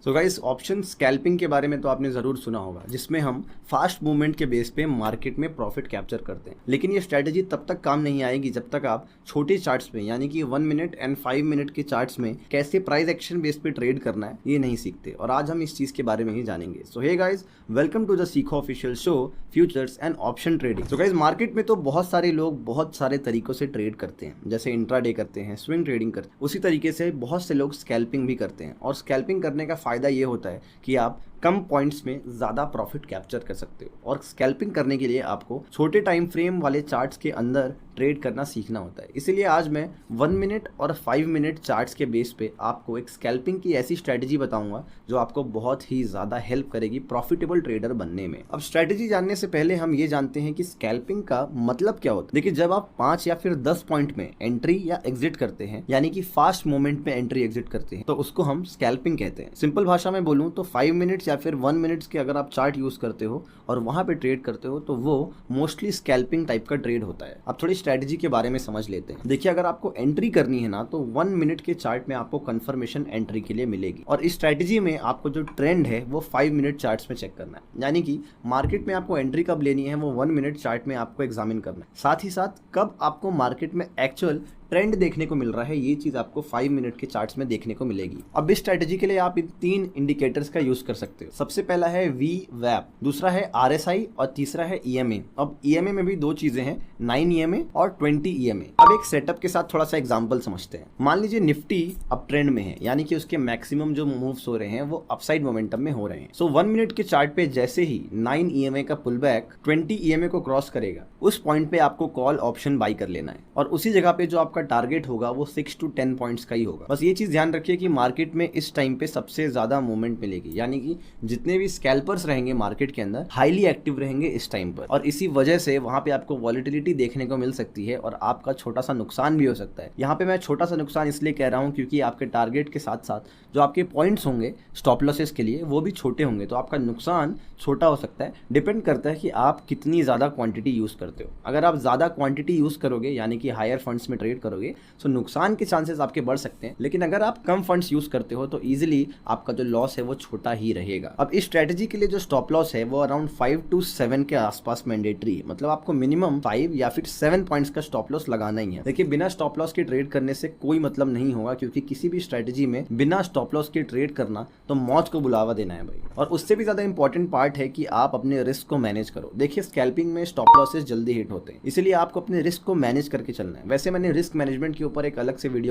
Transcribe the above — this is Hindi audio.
सो गाइस, ऑप्शन स्कैल्पिंग के बारे में तो आपने ज़रूर सुना होगा, जिसमें हम फास्ट मूवमेंट के बेस पे मार्केट में प्रॉफिट कैप्चर करते हैं। लेकिन ये स्ट्रैटेजी तब तक काम नहीं आएगी जब तक आप छोटे चार्ट्स में, यानी कि 1 मिनट एंड 5 मिनट के चार्ट्स में कैसे प्राइस एक्शन बेस पे ट्रेड करना है ये नहीं सीखते। और आज हम इस चीज़ के बारे में ही जानेंगे। So hey guys, welcome to the Seekho official show futures and option trading. So guys, market में तो बहुत सारे लोग बहुत सारे तरीकों से ट्रेड करते हैं, जैसे इंट्राडे करते हैं, स्विंग ट्रेडिंग करते हैं। उसी तरीके से बहुत से लोग स्कैल्पिंग भी करते हैं। और स्कैल्पिंग करने का फायदा ये होता है कि आप कम पॉइंट्स में ज़्यादा प्रॉफिट कैप्चर कर सकते हो। और स्कैल्पिंग करने के लिए आपको छोटे टाइम फ्रेम वाले चार्ट्स के अंदर ट्रेड करना सीखना होता है। इसीलिए आज मैं 1 मिनट और 5 मिनट चार्ट्स के बेस पे आपको एक स्कैल्पिंग की ऐसी स्ट्रैटेजी बताऊंगा जो आपको बहुत ही ज़्यादा हेल्प करेगी प्रॉफिटेबल ट्रेडर बनने में। अब स्ट्रैटेजी जानने से पहले हम ये जानते हैं कि स्कैल्पिंग का मतलब क्या होता है। देखिए, जब आप 5 या फिर 10 पॉइंट में एंट्री या एग्जिट करते हैं, यानी कि फास्ट मूवमेंट में एंट्री एग्जिट करते हैं, तो उसको हम स्कैल्पिंग कहते हैं। सिंपल भाषा में बोलूं तो 5 मिनट्स या फिर 1 मिनट्स के अगर आप चार्ट यूज करते हो और वहां पे ट्रेड करते हो तो वो मोस्टली स्कैल्पिंग टाइप का ट्रेड होता है। अब थोड़ी स्ट्रैटेजी के बारे में समझ लेते हैं। देखिए, अगर आपको एंट्री करनी है ना, तो 1 मिनट के चार्ट में आपको कंफर्मेशन एंट्री के लिए मिलेगी। और इस स्ट्रैटेजी में आपको जो ट्रेंड है वो 5 मिनट चार्ट्स में चेक करना है। यानी कि मार्केट में आपको एंट्री कब लेनी है वो 1 मिनट चार्ट में आपको एग्जामिन करना है। साथ ही साथ कब आपको मार्केट में एक्चुअल ट्रेंड देखने को मिल रहा है, ये चीज आपको 5 मिनट के चार्ट्स में देखने को मिलेगी। अब इस स्ट्रैटेजी के लिए आप इन 3 इंडिकेटर्स का यूज कर सकते हो। सबसे पहला है VWAP, दूसरा है RSI और तीसरा है EMA। अब EMA में भी दो चीजें हैं, 9 EMA और 20 EMA। अब एक सेटअप के साथ थोड़ा सा एग्जांपल समझते हैं। मान लीजिए निफ्टी अप ट्रेंड में है, यानी कि उसके मैक्सिमम जो मूव्स हो रहे हैं वो अपसाइड मोमेंटम में हो रहे हैं। सो 1 मिनट के चार्ट पे जैसे ही 9 EMA का पुल बैक 20 EMA को क्रॉस करेगा, उस पॉइंट पे आपको कॉल ऑप्शन बाई कर लेना है। और उसी जगह पे जो आपका टारगेट होगा वो 6 to 10 पॉइंट्स का ही होगा। बस ये चीज ध्यान रखिए कि मार्केट में इस टाइम पे सबसे ज्यादा मूवमेंट मिलेगी, यानी कि जितने भी स्कैल्पर्स रहेंगे मार्केट के अंदर हाईली एक्टिव रहेंगे इस टाइम पर। और इसी वजह से वहां पे आपको वॉलेटिलिटी देखने को मिल सकती है और आपका छोटा सा नुकसान भी हो सकता है। यहाँ पे मैं छोटा सा नुकसान इसलिए कह रहा हूँ क्योंकि आपके टारगेट के साथ साथ जो आपके पॉइंट्स होंगे स्टॉप लॉसेस के लिए वो भी छोटे होंगे, तो आपका नुकसान छोटा हो सकता है। डिपेंड करता है कि आप कितनी ज्यादा क्वांटिटी यूज करते हो। अगर आप ज्यादा क्वांटिटी यूज करोगे, यानी कि हायर फंड्स में ट्रेड करोगे, तो नुकसान के चांसेस आपके बढ़ सकते हैं। लेकिन अगर आप कम फंड्स यूज करते हो तो इजीली आपका जो लॉस है वो छोटा ही रहेगा। अब इस स्ट्रेटजी के लिए जो स्टॉप लॉस है वो अराउंड 5 to 7 के आसपास मैंडेटरी है। मतलब आपको मिनिमम 5 या फिर 7 पॉइंट्स का स्टॉप लॉस लगाना ही है। देखिए, बिना स्टॉप लॉस के ट्रेड करने से कोई मतलब नहीं होगा, क्योंकि किसी भी स्ट्रेटजी में बिना स्टॉप लॉस के ट्रेड करना तो मौत को बुलावा देना है भाई। और उससे भी ज्यादा इंपॉर्टेंट पार्ट है कि आप अपने रिस्क को मैनेज करो। देखिए, स्कैल्पिंग में स्टॉप लॉसेस जल्दी हिट होते हैं, इसलिए आपको अपने रिस्क को मैनेज करके चलना है। वैसे मैंने रिस्क मैनेजमेंट के ऊपर एक अलग से वीडियो